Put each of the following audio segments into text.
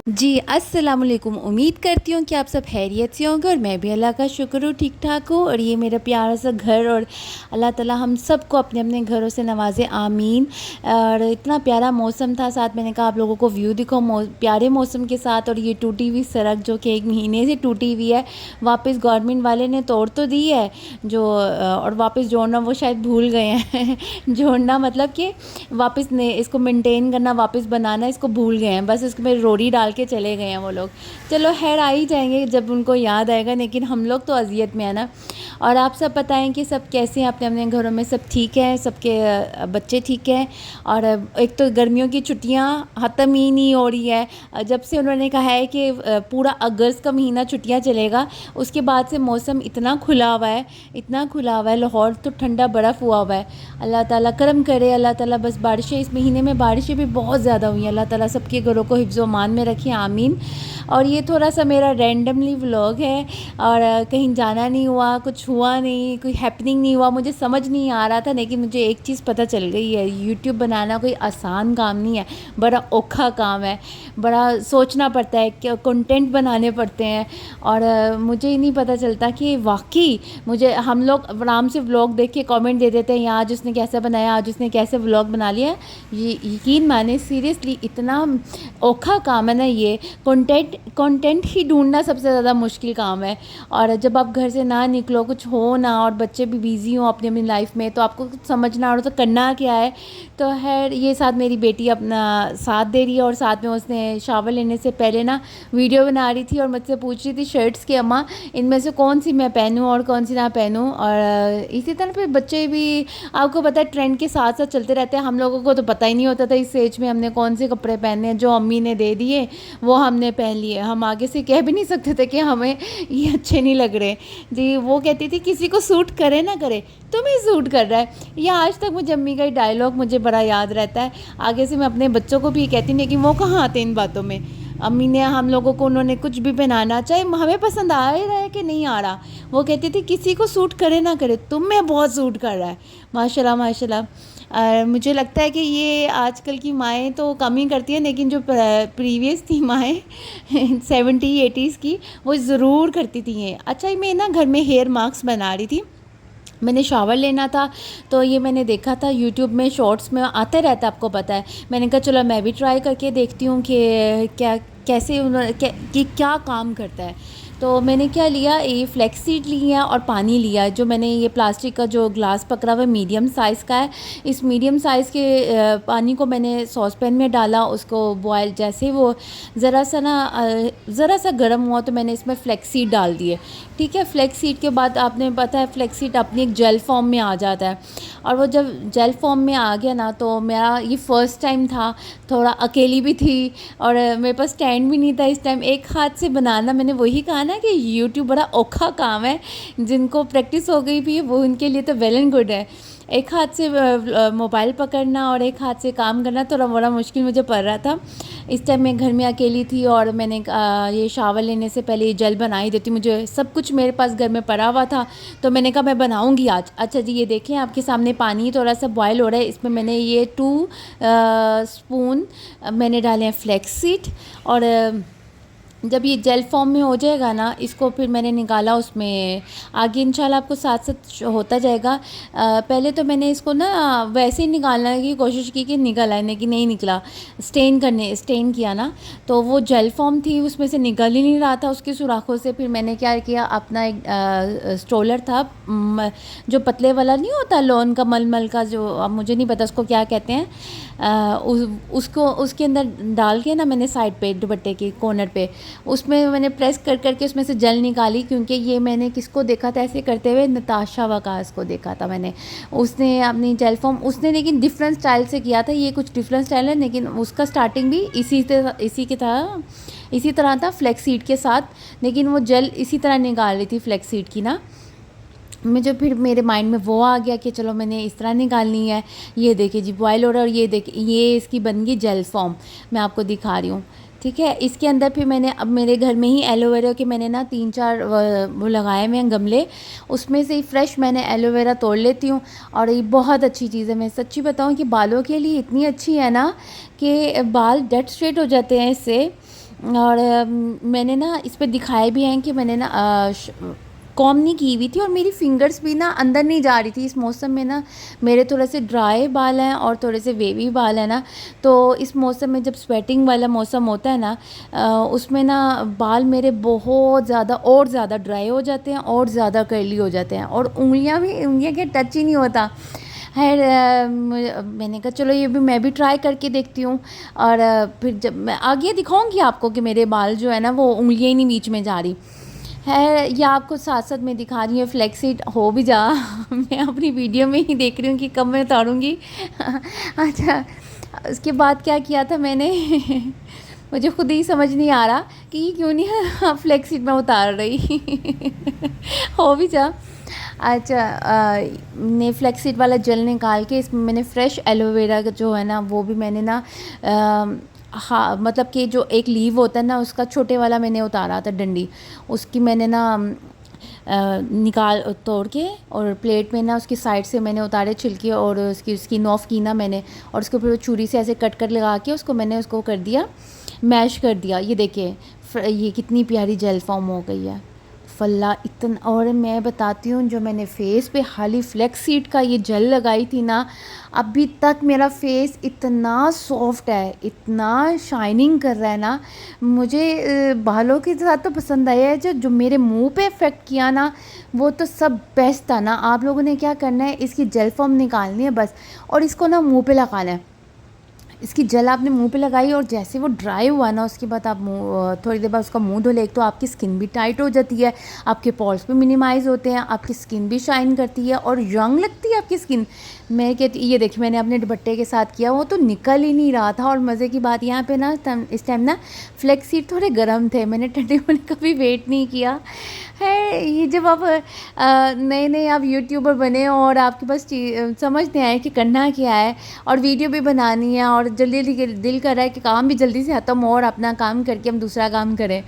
जी, अस्सलाम वालेकुम। उम्मीद करती हूँ कि आप सब खैरियत से होंगे और मैं भी अल्लाह का शुक्र हूँ ठीक-ठाक हूँ। और ये मेरा प्यारा सा घर और अल्लाह ताला हम सबको अपने-अपने घरों से नवाज़े, आमीन। और इतना प्यारा मौसम था, साथ मैंने कहा आप लोगों को व्यू दिखाऊँ प्यारे मौसम के साथ। और ये टूटी हुई सड़क जो कि 1 महीने से टूटी हुई है, वापस गवर्नमेंट वाले ने तोड़ तो दी है और वापस जोड़ना वो शायद भूल गए हैं। जोड़ना मतलब कि वापस ने इसको मेंटेन करना, वापस बनाना इसको भूल गए हैं। बस इसमें रोड़ी डाल के चले गए हैं वो लोग। चलो खैर आ ही जाएंगे जब उनको याद आएगा, लेकिन हम लोग तो अज़ियत में है ना। और आप सब बताएं कि सब कैसे हैं अपने अपने घरों में, सब ठीक है, सबके बच्चे ठीक हैं। और एक तो गर्मियों की छुट्टियां ख़त्म ही नहीं हो रही है। जब से उन्होंने कहा है कि पूरा अगस्त का महीना छुट्टियां चलेगा, उसके बाद से मौसम इतना खुला हुआ है, इतना खुला हुआ है। लाहौर तो ठंडा बर्फ़ हुआ हुआ है। अल्लाह ताला करम करे, अल्लाह ताला बस बारिशें, इस महीने में बारिशें भी बहुत ज़्यादा हुई हैं। अल्लाह ताला सबके घरों को हिफ्ज़ व अमान में रखे, आमीन। और ये थोड़ा सा मेरा रैंडमली व्लॉग है और कहीं जाना नहीं हुआ, कुछ हुआ नहीं, कोई हैपनिंग नहीं हुआ, मुझे समझ नहीं आ रहा था। लेकिन मुझे एक चीज़ पता चल गई है, यूट्यूब बनाना कोई आसान काम नहीं है, बड़ा औखा काम है, बड़ा सोचना पड़ता है, कंटेंट बनाने पड़ते हैं। और मुझे ही नहीं पता चलता कि वाकई मुझे, हम लोग आराम से व्लॉग देख के कमेंट दे देते हैं, यहाँ आज उसने कैसे बनाया, आज उसने कैसे व्लॉग बना लिया। ये यकीन माने, सीरियसली इतना औखा काम है ना ये। कंटेंट ही ढूंढना सबसे ज़्यादा मुश्किल काम है। और जब आप घर से ना निकलो, कुछ हो ना, और बच्चे भी बिज़ी हों अपनी अपनी लाइफ में, तो आपको कुछ समझना और तो करना क्या है। तो खैर ये साथ मेरी बेटी अपना साथ दे रही है, और साथ में उसने शावर लेने से पहले ना वीडियो बना रही थी और मुझसे पूछ रही थी शर्ट्स की, अम्मा इनमें से कौन सी मैं पहनूं और कौन सी ना पहनूं। और इसी तरह पे बच्चे भी, आपको पता है, ट्रेंड के साथ साथ चलते रहते हैं। हम लोगों को तो पता ही नहीं होता था इस एज में हमने कौन से कपड़े पहनने हैं, जो अम्मी ने दे दिए वो हमने पहन लिए। हम आगे से कह भी नहीं सकते थे कि हमें ये अच्छे नहीं लग रहे। जी, वो कहती थी किसी को सूट करे ना करे, तुम्हें सूट कर रहा है। ये आज तक मुझे अम्मी का डायलॉग मुझे बड़ा याद रहता है। आगे से मैं अपने बच्चों को भी कहती हूँ, लेकिन वो कहाँ आते इन बातों में। अम्मी ने हम लोगों को, उन्होंने कुछ भी पहनाना, चाहे हमें पसंद आ ही रहा है कि नहीं आ रहा, वो कहती थी किसी को सूट करे ना करे, तुम्हें बहुत सूट कर रहा है। माशाल्लाह माशाल्लाह। मुझे लगता है कि ये आजकल की माएँ तो कम ही करती हैं, लेकिन जो प्रीवियस थी माएँ 70-80s की, वो ज़रूर करती थी ये। अच्छा, मैं ना घर में हेयर मास्क बना रही थी, मैंने शावर लेना था, तो ये मैंने देखा था यूट्यूब में, शॉर्ट्स में आते रहता है, आपको पता है। मैंने कहा चलो मैं भी ट्राई करके देखती हूँ कि क्या, कैसे उन्होंने क्या काम करता है। तो मैंने क्या लिया, ये फ्लैक्स सीड ली है और पानी लिया। जो मैंने ये प्लास्टिक का जो ग्लास पकड़ा हुआ है मीडियम साइज़ का है, इस मीडियम साइज़ के पानी को मैंने सॉस पैन में डाला, उसको बॉयल, जैसे वो ज़रा ज़रा सा गर्म हुआ तो मैंने इसमें फ्लैक्स सीड डाल दिए। ठीक है, फ्लैक्स सीड के बाद आपने पता है फ्लैक्स सीड अपनी एक जेल फॉर्म में आ जाता है, और वो जब जेल फॉर्म में आ गया ना, तो मेरा ये फ़र्स्ट टाइम था, थोड़ा अकेली भी थी और मेरे पास स्टैंड भी नहीं था इस टाइम, एक हाथ से बनाना। मैंने वही कहा ना कि यूट्यूब बड़ा औखा काम है, जिनको प्रैक्टिस हो गई भी वो उनके लिए तो वेल एंड गुड है। एक हाथ से मोबाइल पकड़ना और एक हाथ से काम करना थोड़ा बड़ा मुश्किल मुझे पड़ रहा था। इस टाइम मैं घर में अकेली थी और मैंने ये शावर लेने से पहले ये जेल बना ही देती, मुझे सब कुछ मेरे पास घर में पड़ा हुआ था, तो मैंने कहा मैं बनाऊंगी आज। अच्छा जी, ये देखें आपके सामने पानी थोड़ा सा बॉयल हो रहा है, इसमें मैंने ये 2 स्पून मैंने डाले हैं फ्लैक्स सीड। और जब ये जेल फॉर्म में हो जाएगा ना, इसको फिर मैंने निकाला, उसमें आगे इंशाल्लाह आपको साथ साथ होता जाएगा। पहले तो मैंने इसको ना वैसे ही निकालने की कोशिश की कि निकल आए, लेकिन नहीं निकला। स्टेन किया ना, तो वो जेल फॉर्म थी, उसमें से निकल ही नहीं रहा था उसके सुराखों से। फिर मैंने क्या किया, अपना एक स्ट्रोलर था, जो पतले वाला नहीं होता, लोन का, मलमल का, जो अब मुझे नहीं पता उसको क्या कहते हैं, उसको उसके अंदर डाल के ना मैंने साइड पे दुपट्टे के कॉर्नर पे, उसमें मैंने प्रेस कर करके उसमें से जेल निकाली। क्योंकि ये मैंने किसको देखा था ऐसे करते हुए, नताशा वकास को देखा था मैंने, उसने अपनी जेल फॉर्म, उसने लेकिन डिफरेंट स्टाइल से किया था, ये कुछ डिफरेंट स्टाइल है, लेकिन उसका स्टार्टिंग भी इसी तरह था फ्लैक्स सीड के साथ, लेकिन वो जेल इसी तरह निकाल रही थी फ्लैक्स सीड की ना। मुझे फिर मेरे माइंड में वो आ गया कि चलो मैंने इस तरह निकालनी है। ये देखिए जी बॉयल हो रहा है, और ये देखिए ये इसकी बन गई जेल फॉर्म, मैं आपको दिखा रही हूँ। ठीक है, इसके अंदर फिर मैंने, अब मेरे घर में ही एलोवेरा के मैंने ना 3-4 वो लगाए हुए हैं गमले, उसमें से ही फ्रेश मैंने एलोवेरा तोड़ लेती हूँ। और ये बहुत अच्छी चीज़ है, मैं सच्ची बताऊँ कि बालों के लिए इतनी अच्छी है ना, कि बाल डेड स्ट्रेट हो जाते हैं इससे। और मैंने ना इस पे दिखाए भी हैं कि मैंने ना कॉम नहीं की हुई थी और मेरी फिंगर्स भी ना अंदर नहीं जा रही थी। इस मौसम में ना मेरे थोड़े से ड्राई बाल हैं और थोड़े से वेवी बाल हैं ना, तो इस मौसम में जब स्वेटिंग वाला मौसम होता है ना उसमें ना बाल मेरे बहुत ज़्यादा और ज़्यादा ड्राई हो जाते हैं और ज़्यादा कर्ली हो जाते हैं और उंगलियां क्या टच ही नहीं होता है। मैंने कहा चलो ये भी मैं भी ट्राई करके देखती हूँ। और फिर जब मैं आगे दिखाऊंगी आपको कि मेरे बाल जो है ना वो उंगलियां ही नहीं बीच में जा रही है, या आपको साथ साथ मैं दिखा रही हूँ फ्लेक्सीड हो भी जा मैं अपनी वीडियो में ही देख रही हूँ कि कब मैं उतारूँगी अच्छा, उसके बाद क्या किया था मैंने मुझे खुद ही समझ नहीं आ रहा कि ये क्यों नहीं फ्लेक्सीड में उतार रही हो भी जा। अच्छा ने फ्लेक्सीड वाला जेल निकाल के इसमें मैंने फ्रेश एलोवेरा का जो है ना वो भी मैंने ना हाँ मतलब कि जो एक लीव होता है ना उसका छोटे वाला मैंने उतारा था डंडी, उसकी मैंने ना निकाल तोड़ के और प्लेट में ना उसकी साइड से मैंने उतारे छिलके और उसकी स्किन ऑफ की ना मैंने, और उसके ऊपर छुरी से ऐसे कट कर लगा के उसको मैंने उसको कर दिया, मैश कर दिया। ये देखिए ये कितनी प्यारी जेल फॉर्म हो गई है फल्ला इतना। और मैं बताती हूँ जो मैंने फेस पे हाली फ्लेक्स सीड का ये जेल लगाई थी ना, अभी तक मेरा फेस इतना सॉफ्ट है, इतना शाइनिंग कर रहा है ना। मुझे बालों के साथ तो पसंद आया है, जो मेरे मुंह पे इफ़ेक्ट किया ना वो तो सब बेस्ट था ना। आप लोगों ने क्या करना है, इसकी जेल फॉर्म निकालनी है बस और इसको ना मुँह पे लगाना है। इसकी जेल आपने मुंह पे लगाई और जैसे वो ड्राई हुआ ना उसके बाद आप थोड़ी देर बाद उसका मुंह धो ले, एक तो आपकी स्किन भी टाइट हो जाती है, आपके पॉर्स भी मिनिमाइज़ होते हैं, आपकी स्किन भी शाइन करती है और यंग लगती है आपकी स्किन। मैं कहती ये देखिए मैंने अपने दुपट्टे के साथ किया, वो तो निकल ही नहीं रहा था। और मज़े की बात यहाँ पे ना इस टाइम ना फ्लेक्स सीड थोड़े गर्म थे, मैंने ठंडे होने का भी वेट नहीं किया है। ये जब आप नए नए आप यूट्यूबर बने और आपके पास समझ नहीं आए कि करना क्या है और वीडियो भी बनानी है और जल्दी जल्दी दिल कर रहा है कि काम भी जल्दी से ख़त्म हो और अपना काम करके हम दूसरा काम करें,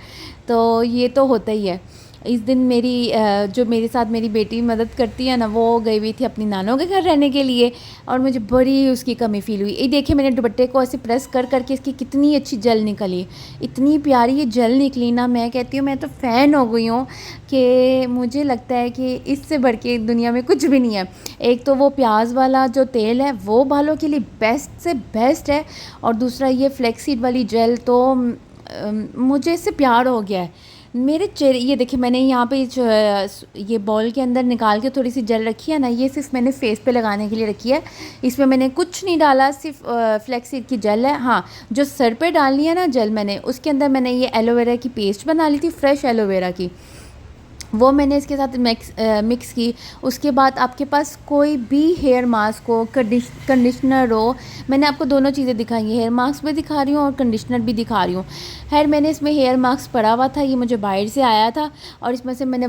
तो ये तो होता ही है। इस दिन मेरी जो मेरे साथ मेरी बेटी मदद करती है ना वो गई हुई थी अपनी नानों के घर रहने के लिए और मुझे बड़ी उसकी कमी फ़ील हुई। ये देखिए मैंने दुपट्टे को ऐसे प्रेस कर करके इसकी कितनी अच्छी जेल निकली, इतनी प्यारी ये जेल निकली ना, मैं कहती हूँ मैं तो फ़ैन हो गई हूँ कि मुझे लगता है कि इससे बढ़ के दुनिया में कुछ भी नहीं है। एक तो वो प्याज वाला जो तेल है वो बालों के लिए बेस्ट से बेस्ट है और दूसरा ये फ्लेक्सीड वाली जेल तो मुझे इससे प्यार हो गया है। मेरे चेहरे ये देखिए मैंने यहाँ पे ये बॉल के अंदर निकाल के थोड़ी सी जेल रखी है ना, ये सिर्फ मैंने फेस पे लगाने के लिए रखी है। इसमें मैंने कुछ नहीं डाला, सिर्फ फ्लेक्सीड की जेल है। हाँ जो सर पे डालनी है ना जेल मैंने उसके अंदर मैंने ये एलोवेरा की पेस्ट बना ली थी, फ्रेश एलोवेरा की, वो मैंने इसके साथ मिक्स की। उसके बाद आपके पास कोई भी हेयर मास्क हो, कंडीशनर हो, मैंने आपको दोनों चीज़ें दिखाई हैं, हेयर मास्क भी दिखा रही हूँ और कंडीशनर भी दिखा रही हूँ। खैर मैंने इसमें हेयर मास्क पड़ा हुआ था, ये मुझे बाहर से आया था और इसमें से मैंने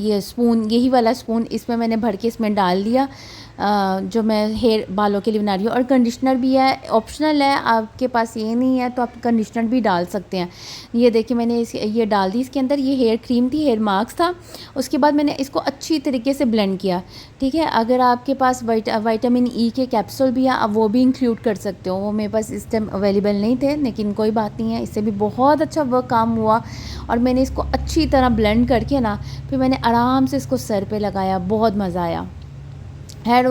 ये स्पून, यही वाला स्पून इसमें मैंने भर के इसमें डाल दिया जो मैं हेयर बालों के लिए बना रही हूँ। और कंडीशनर भी है, ऑप्शनल है, आपके पास ये नहीं है तो आप कंडीशनर भी डाल सकते हैं। ये देखिए मैंने ये डाल दी इसके अंदर, ये हेयर क्रीम थी, हेयर मास्क था। उसके बाद मैंने इसको अच्छी तरीके से ब्लेंड किया, ठीक है। अगर आपके पास विटामिन ई के कैप्सूल भी हैं आप वो भी इंक्लूड कर सकते हो, वो मेरे पास इस टाइम अवेलेबल नहीं थे लेकिन कोई बात नहीं है, इससे भी बहुत अच्छा वर्क काम हुआ। और मैंने इसको अच्छी तरह ब्लेंड करके ना फिर मैंने आराम से इसको सर पे लगाया, बहुत मज़ा आया। खैर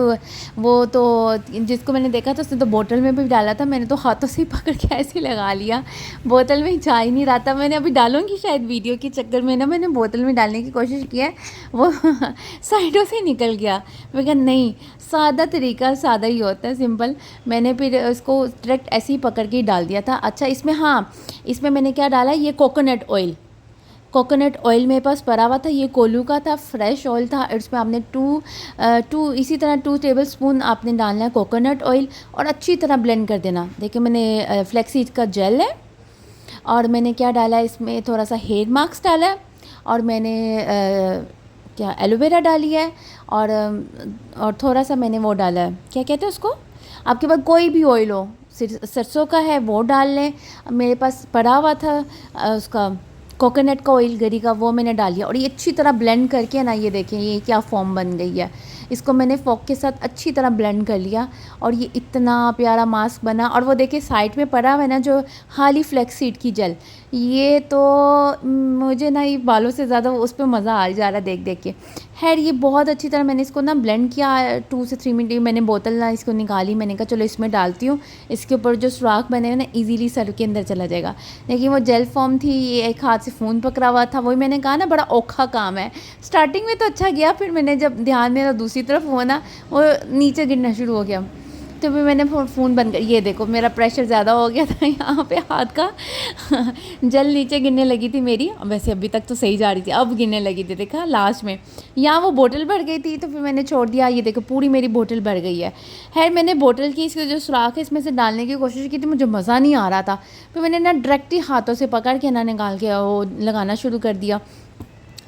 वो तो जिसको मैंने देखा था उसने तो बोतल में भी डाला था, मैंने तो हाथों से ही पकड़ के ऐसे लगा लिया, बोतल में जा ही नहीं रहा था। मैंने अभी डालूंगी शायद वीडियो के चक्कर में ना मैंने बोतल में डालने की कोशिश की है, वो साइडों से निकल गया। मैं कहा नहीं, सादा तरीका सादा ही होता है, सिंपल। मैंने फिर उसको डायरेक्ट ऐसे ही पकड़ के ही डाल दिया था। अच्छा इसमें, हाँ इसमें मैंने क्या डाला, ये कोकोनट ऑयल, कोकोनट ऑयल मेरे पास पड़ा हुआ था, ये कोलू का था, फ्रेश ऑयल था। इसमें आपने इसी तरह 2 टेबलस्पून आपने डालना है कोकोनट ऑयल और अच्छी तरह ब्लेंड कर देना। देखिए मैंने फ्लेक्सीड का जेल है और मैंने क्या डाला है इसमें, थोड़ा सा हेयर मास्क डाला है और मैंने क्या एलोवेरा डाली है और थोड़ा सा मैंने वो डाला है, क्या कहते हैं उसको, आपके पास कोई भी ऑयल हो, सरसों का है वो डाल लें। मेरे पास पड़ा हुआ था उसका कोकोनट का ऑयल गरी का, वो मैंने डाल लिया और ये अच्छी तरह ब्लेंड करके ना, ये देखें ये क्या फॉर्म बन गई है। इसको मैंने फ़ोक के साथ अच्छी तरह ब्लेंड कर लिया और ये इतना प्यारा मास्क बना। और वो देखिए साइड में पड़ा हुआ है ना जो हाली फ्लेक्स सीड की जेल, ये तो मुझे ना ये बालों से ज़्यादा उस पर मज़ा आ जा रहा है देख देख के। खैर ये बहुत अच्छी तरह मैंने इसको ना ब्लेंड किया 2 से 3 मिनट। मैंने बोतल ना इसको निकाली, मैंने कहा चलो इसमें डालती हूँ, इसके ऊपर जो सुराख बने हुए ना इजीली सर के अंदर चला जाएगा। लेकिन वो जेल फॉर्म थी, ये एक हाथ से फ़ोन पकड़ा हुआ था, वही मैंने कहा ना बड़ा औखा काम है। स्टार्टिंग में तो अच्छा गया, फिर मैंने जब ध्यान मेरा दूसरी तरफ हुआ ना वो नीचे गिरना शुरू हो गया, तो फिर मैंने फ़ोन बंद कर। ये देखो मेरा प्रेशर ज़्यादा हो गया था यहाँ पे हाथ का जल नीचे गिरने लगी थी मेरी। वैसे अभी तक तो सही जा रही थी, अब गिरने लगी थी, देखा लास्ट में यहाँ वो बोतल भर गई थी, तो फिर मैंने छोड़ दिया। ये देखो पूरी मेरी बोतल भर गई है। खैर मैंने बोतल की इसके जो सुराख है इसमें से डालने की कोशिश की थी, मुझे मज़ा नहीं आ रहा था। फिर मैंने ना डायरेक्ट ही हाथों से पकड़ के ना निकाल के वो लगाना शुरू कर दिया।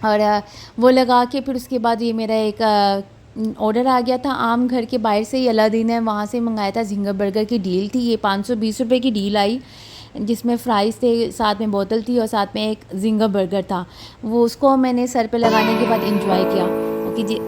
और वो लगा के फिर उसके बाद ये मेरा एक ऑर्डर आ गया था आम घर के बाहर से ही, अलादीन है वहाँ से मंगाया था। झिंगा बर्गर की डील थी, ये 520 रुपये की डील आई, जिसमें फ्राइज़ थे, साथ में बोतल थी और साथ में एक झिंगा बर्गर था। वो उसको मैंने सर पे लगाने के बाद इंजॉय किया। ओके जी।